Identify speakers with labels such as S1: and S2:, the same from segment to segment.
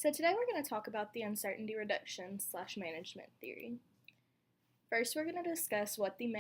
S1: So today we're going to talk about the uncertainty reduction slash management theory. First, we're going to discuss what the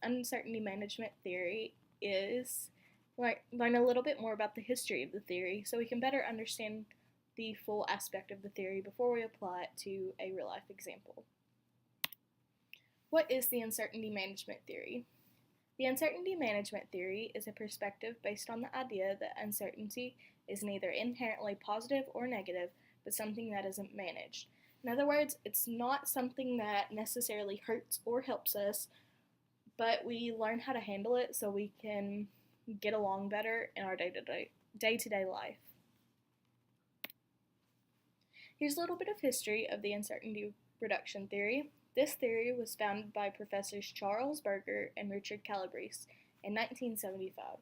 S1: uncertainty management theory is, learn a little bit more about the history of the theory so we can better understand the full aspect of the theory before we apply it to a real life example. What is the uncertainty management theory? The uncertainty management theory is a perspective based on the idea that uncertainty is neither inherently positive or negative, but something that isn't managed. In other words, it's not something that necessarily hurts or helps us, but we learn how to handle it so we can get along better in our day-to-day life. Here's a little bit of history of the uncertainty reduction theory. This theory was founded by Professors Charles Berger and Richard Calabrese in 1975.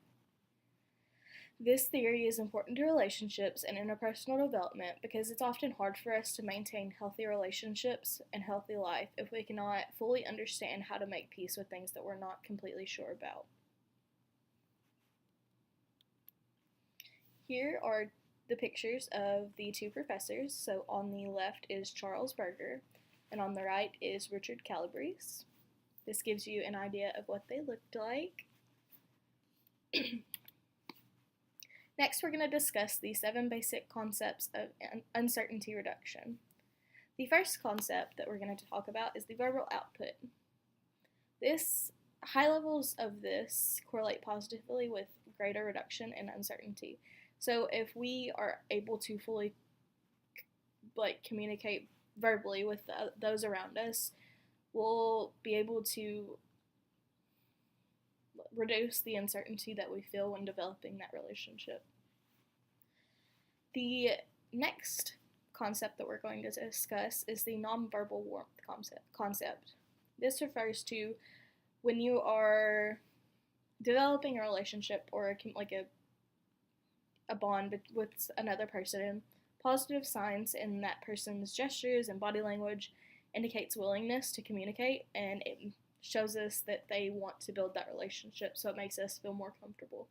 S1: This theory is important to relationships and interpersonal development because it's often hard for us to maintain healthy relationships and healthy life if we cannot fully understand how to make peace with things that we're not completely sure about. Here are the pictures of the two professors. So on the left is Charles Berger, and on the right is Richard Calabrese. This gives you an idea of what they looked like. Next, we're going to discuss the 7 basic concepts of uncertainty reduction. The first concept that we're going to talk about is the verbal output. High levels of this correlate positively with greater reduction in uncertainty. So if we are able to fully communicate verbally with those around us, we'll be able to reduce the uncertainty that we feel when developing that relationship. The next concept that we're going to discuss is the nonverbal warmth concept. This refers to when you are developing a relationship or a bond with another person, positive signs in that person's gestures and body language indicates willingness to communicate, and it shows us that they want to build that relationship, so it makes us feel more comfortable.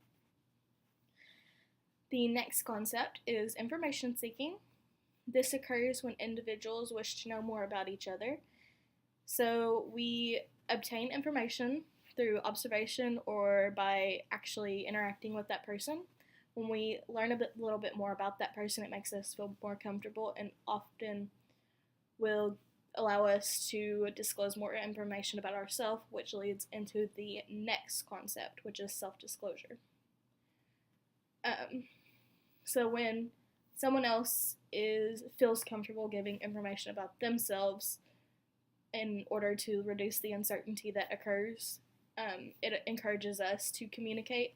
S1: The next concept is information seeking. This occurs when individuals wish to know more about each other. So we obtain information through observation or by actually interacting with that person. When we learn a little bit more about that person, it makes us feel more comfortable and often will allow us to disclose more information about ourselves, which leads into the next concept, which is self-disclosure. So when someone else feels comfortable giving information about themselves in order to reduce the uncertainty that occurs, it encourages us to communicate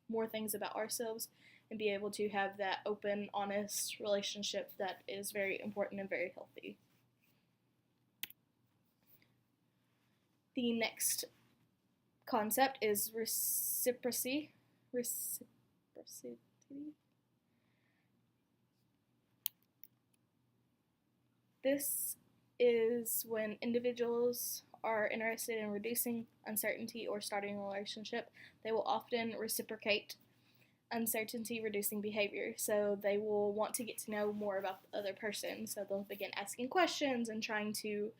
S1: more things about ourselves and be able to have that open, honest relationship that is very important and very healthy. The next concept is reciprocity. This is when individuals are interested in reducing uncertainty or starting a relationship. They will often reciprocate uncertainty reducing behavior. So they will want to get to know more about the other person. So they'll begin asking questions and trying to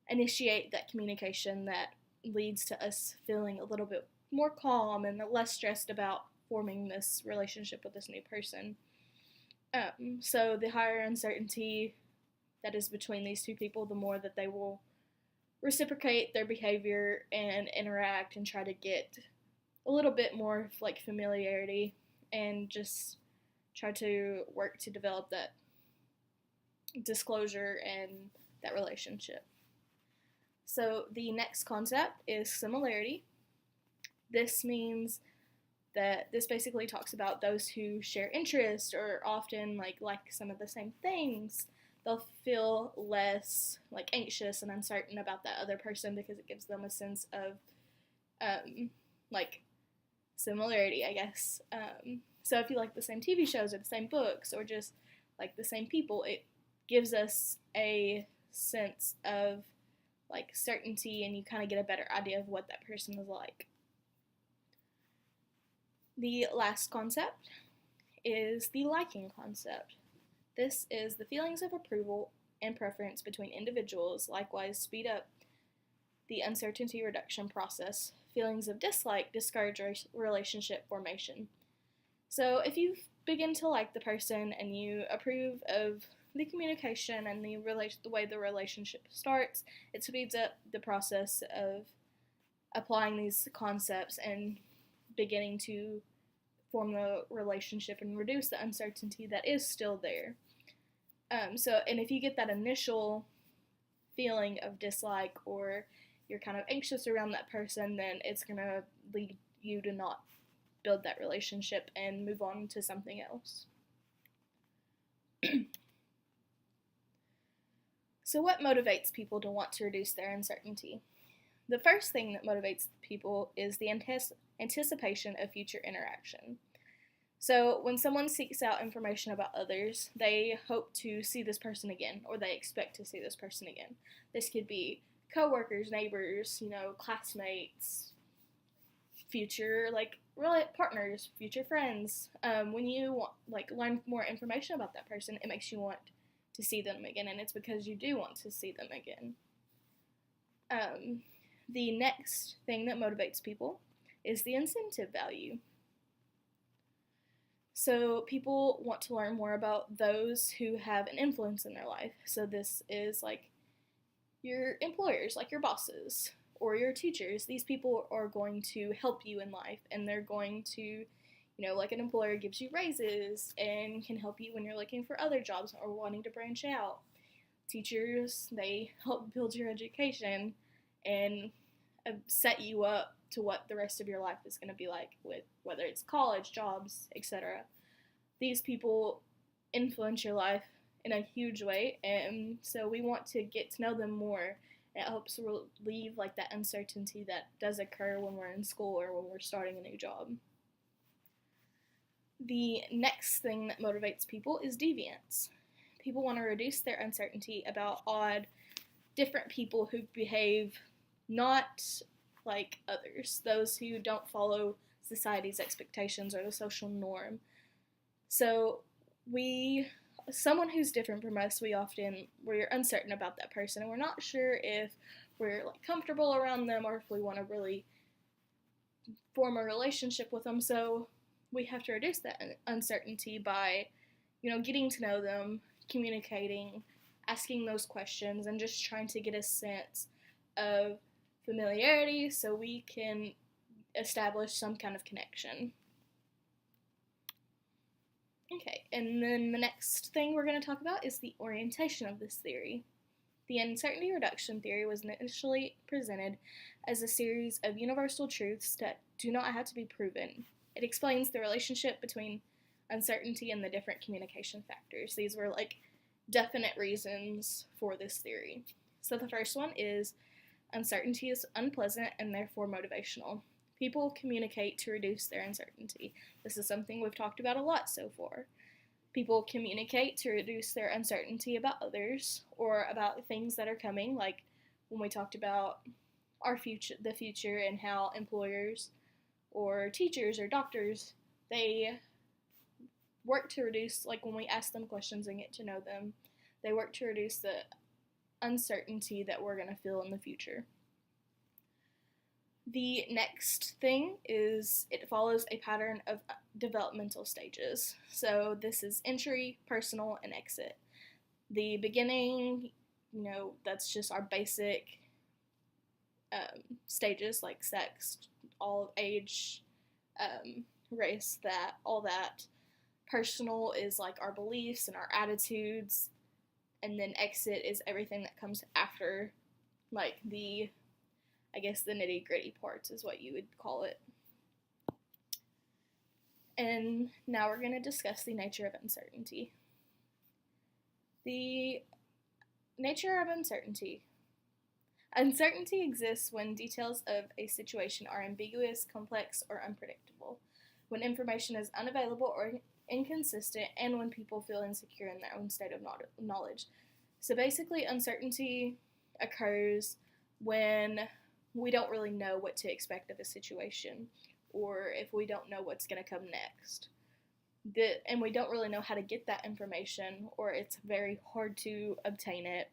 S1: initiate that communication that leads to us feeling a little bit more calm and less stressed about forming this relationship with this new person. So the higher uncertainty that is between these two people, the more that they will reciprocate their behavior and interact and try to get a little bit more familiarity and just try to work to develop that disclosure and that relationship. So the next concept is similarity. This means that this basically talks about those who share interests or often like some of the same things. They'll feel less anxious and uncertain about that other person because it gives them a sense of similarity, I guess. So if you like the same TV shows or the same books or just the same people, it gives us a sense of certainty, and you kind of get a better idea of what that person is like. The last concept is the liking concept. This is the feelings of approval and preference between individuals, likewise speed up the uncertainty reduction process. Feelings of dislike discourage relationship formation. So if you begin to like the person and you approve of the communication and the way the relationship starts, it speeds up the process of applying these concepts and beginning to form the relationship and reduce the uncertainty that is still there. And if you get that initial feeling of dislike or you're kind of anxious around that person, then it's going to lead you to not build that relationship and move on to something else. So what motivates people to want to reduce their uncertainty? The first thing that motivates people is the anticipation of future interaction. So when someone seeks out information about others, they hope to see this person again, or they expect to see this person again. This could be coworkers, neighbors, classmates, future partners, future friends. When you learn more information about that person, it makes you want to see them again, and it's because you do want to see them again. The next thing that motivates people is the incentive value. So people want to learn more about those who have an influence in their life. So this is like your employers, like your bosses, or your teachers. These people are going to help you in life, and they're going to, like an employer gives you raises and can help you when you're looking for other jobs or wanting to branch out. Teachers, they help build your education and set you up to what the rest of your life is going to be like, with whether it's college, jobs, etc. These people influence your life in a huge way, and so we want to get to know them more. It helps relieve that uncertainty that does occur when we're in school or when we're starting a new job. The next thing that motivates people is deviance. People want to reduce their uncertainty about different people who behave not like others, those who don't follow society's expectations or the social norm. So someone who's different from us, we're uncertain about that person, and we're not sure if we're comfortable around them or if we want to really form a relationship with them. So we have to reduce that uncertainty by, getting to know them, communicating, asking those questions, and just trying to get a sense of familiarity so we can establish some kind of connection. Okay, and then the next thing we're going to talk about is the orientation of this theory. The uncertainty reduction theory was initially presented as a series of universal truths that do not have to be proven. It explains the relationship between uncertainty and the different communication factors. These were definite reasons for this theory. So the first one is uncertainty is unpleasant and therefore motivational. People communicate to reduce their uncertainty. This is something we've talked about a lot so far. People communicate to reduce their uncertainty about others or about things that are coming, like when we talked about the future and how employers or teachers or doctors, they work to reduce, when we ask them questions and get to know them, they work to reduce the uncertainty that we're going to feel in the future. The next thing is it follows a pattern of developmental stages. So this is entry, personal, and exit. The beginning, that's just our basic stages, like sex, all age, race, all that. Personal is our beliefs and our attitudes, and then exit is everything that comes after, the nitty-gritty parts is what you would call it. And now we're going to discuss the nature of uncertainty. The nature of uncertainty. Uncertainty exists when details of a situation are ambiguous, complex, or unpredictable, when information is unavailable or inconsistent, and when people feel insecure in their own state of knowledge. So basically, uncertainty occurs when we don't really know what to expect of a situation, or if we don't know what's going to come next. and we don't really know how to get that information, or it's very hard to obtain it.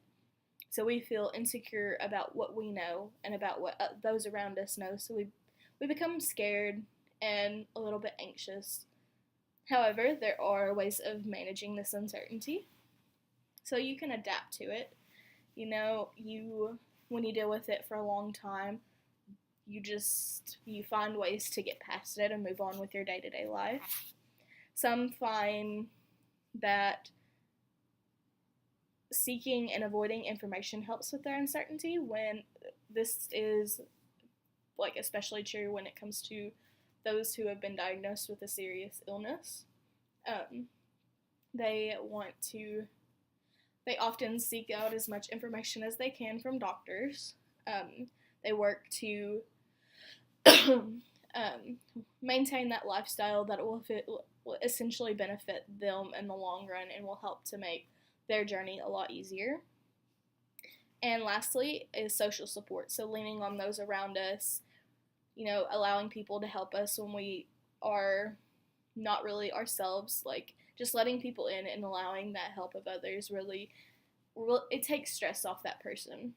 S1: So we feel insecure about what we know and about what those around us know. So we become scared and a little bit anxious. However, there are ways of managing this uncertainty. So you can adapt to it. When you deal with it for a long time, you find ways to get past it and move on with your day-to-day life. Some find that seeking and avoiding information helps with their uncertainty, when this is especially true when it comes to those who have been diagnosed with a serious illness. They often seek out as much information as they can from doctors. They work to maintain that lifestyle that will essentially benefit them in the long run and will help to make their journey a lot easier. And lastly is social support. So leaning on those around us, allowing people to help us when we are not really ourselves, just letting people in and allowing that help of others really it takes stress off that person.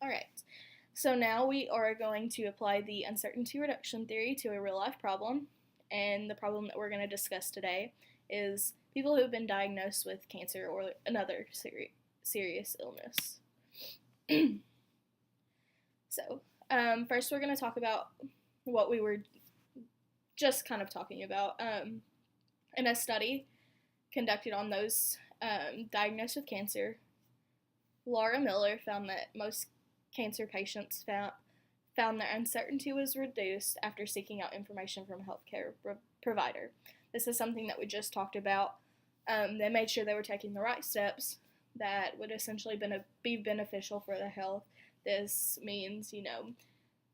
S1: Alright, so now we are going to apply the uncertainty reduction theory to a real life problem, and the problem that we're going to discuss today is people who have been diagnosed with cancer or another serious illness. So, first we're going to talk about what we were just kind of talking about. In a study conducted on those diagnosed with cancer, Laura Miller found that most cancer patients found their uncertainty was reduced after seeking out information from a healthcare provider. This is something that we just talked about. They made sure they were taking the right steps that would essentially be beneficial for their health. This means,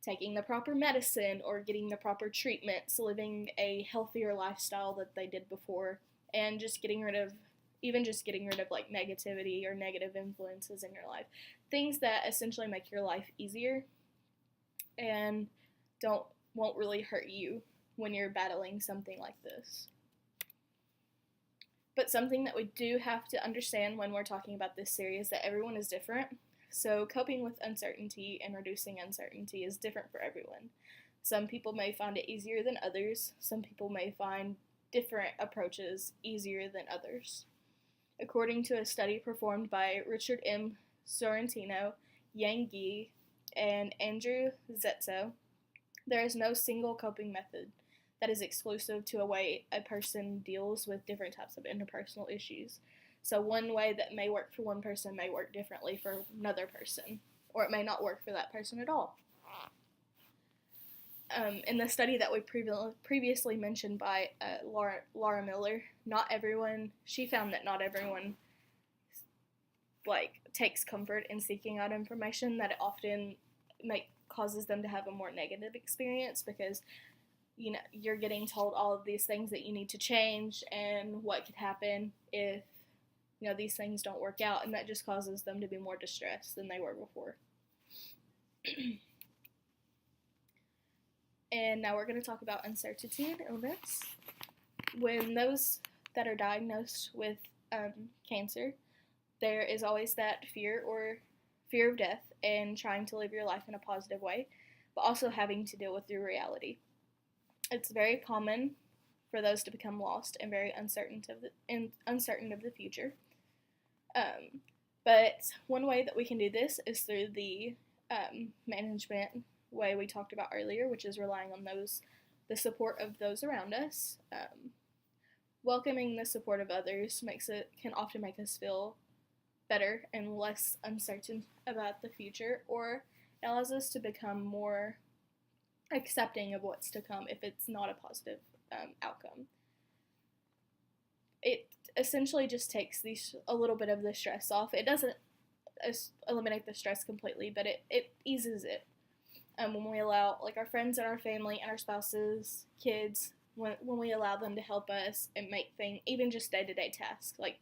S1: taking the proper medicine or getting the proper treatments, living a healthier lifestyle that they did before, and just getting rid of negativity or negative influences in your life. Things that essentially make your life easier and won't really hurt you when you're battling something like this. But something that we do have to understand when we're talking about this series is that everyone is different. So coping with uncertainty and reducing uncertainty is different for everyone. Some people may find it easier than others. Some people may find different approaches easier than others. According to a study performed by Richard M. Sorrentino, Yang Yi, and Andrew Zetso, there is no single coping method that is exclusive to a way a person deals with different types of interpersonal issues. So one way that may work for one person may work differently for another person, or it may not work for that person at all. In the study that we previously mentioned by Laura Miller, she found that not everyone takes comfort in seeking out information, that it often causes them to have a more negative experience because you're getting told all of these things that you need to change and what could happen if these things don't work out, and that just causes them to be more distressed than they were before. And now we're going to talk about uncertainty and illness. When those that are diagnosed with cancer, there is always that fear of death and trying to live your life in a positive way, but also having to deal with your reality. It's very common for those to become lost and very uncertain of the future. But one way that we can do this is through the management way we talked about earlier, which is relying on the support of those around us. Welcoming the support of others can often make us feel better and less uncertain about the future, or it allows us to become more accepting of what's to come if it's not a positive outcome. It essentially just takes a little bit of the stress off. It doesn't eliminate the stress completely, but it eases it. When we allow our friends and our family and our spouses, kids, when we allow them to help us and make things, even just day-to-day tasks, like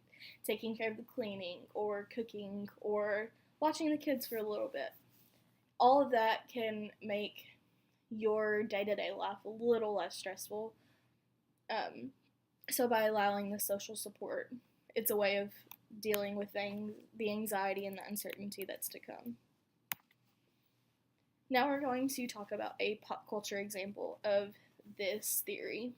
S1: taking care of the cleaning or cooking or watching the kids for a little bit. All of that can make your day-to-day life a little less stressful. So by allowing the social support, it's a way of dealing with the anxiety and the uncertainty that's to come. Now we're going to talk about a pop culture example of this theory.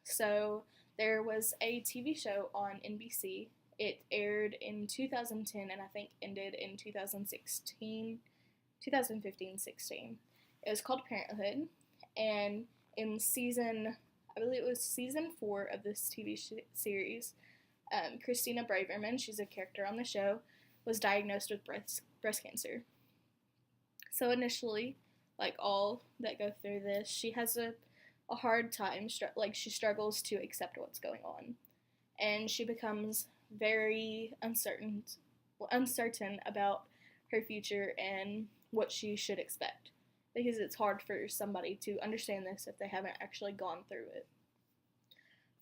S1: So there was a TV show on NBC. It aired in 2010 and I think ended in 2015-16. It was called Parenthood, and in I believe it was season 4 of this TV series, Christina Braverman, she's a character on the show, was diagnosed with breast cancer. So initially, like all that go through this, she has a hard time, she struggles to accept what's going on. And she becomes very uncertain about her future and what she should expect. Because it's hard for somebody to understand this if they haven't actually gone through it.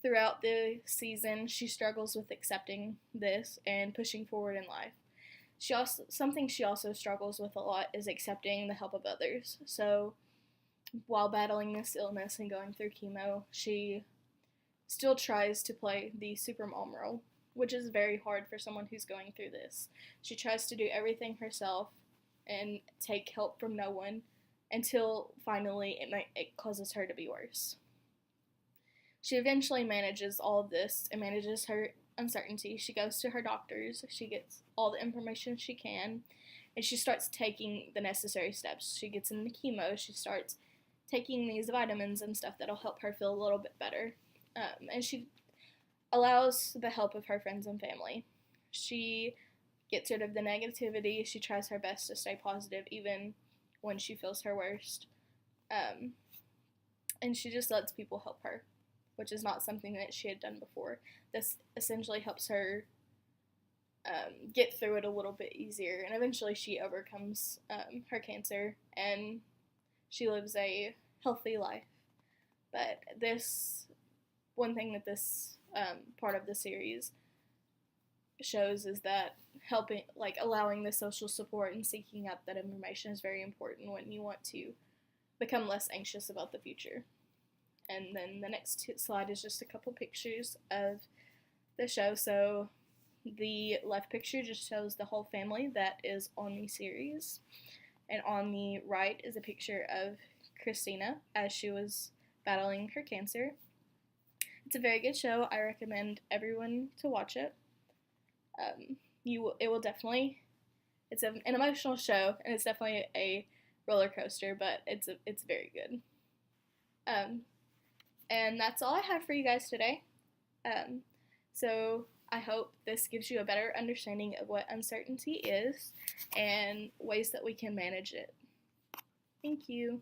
S1: Throughout the season, she struggles with accepting this and pushing forward in life. Something she also struggles with a lot is accepting the help of others. So, while battling this illness and going through chemo, she still tries to play the supermom role, which is very hard for someone who's going through this. She tries to do everything herself and take help from no one until finally it causes her to be worse. She eventually manages all of this and manages her uncertainty. She goes to her doctors, she gets all the information she can, and she starts taking the necessary steps. She gets into chemo, she starts taking these vitamins and stuff that'll help her feel a little bit better. And she allows the help of her friends and family. She gets rid of the negativity, she tries her best to stay positive even when she feels her worst. And she just lets people help her, which is not something that she had done before. This essentially helps her get through it a little bit easier, and eventually she overcomes her cancer, and she lives a healthy life. But one thing that this part of the series shows is that allowing the social support and seeking out that information is very important when you want to become less anxious about the future. And then the next slide is just a couple pictures of the show. So the left picture just shows the whole family that is on the series. And on the right is a picture of Christina as she was battling her cancer. It's a very good show. I recommend everyone to watch it. It's an emotional show, and it's definitely a roller coaster, but it's very good. And that's all I have for you guys today. So I hope this gives you a better understanding of what uncertainty is and ways that we can manage it. Thank you.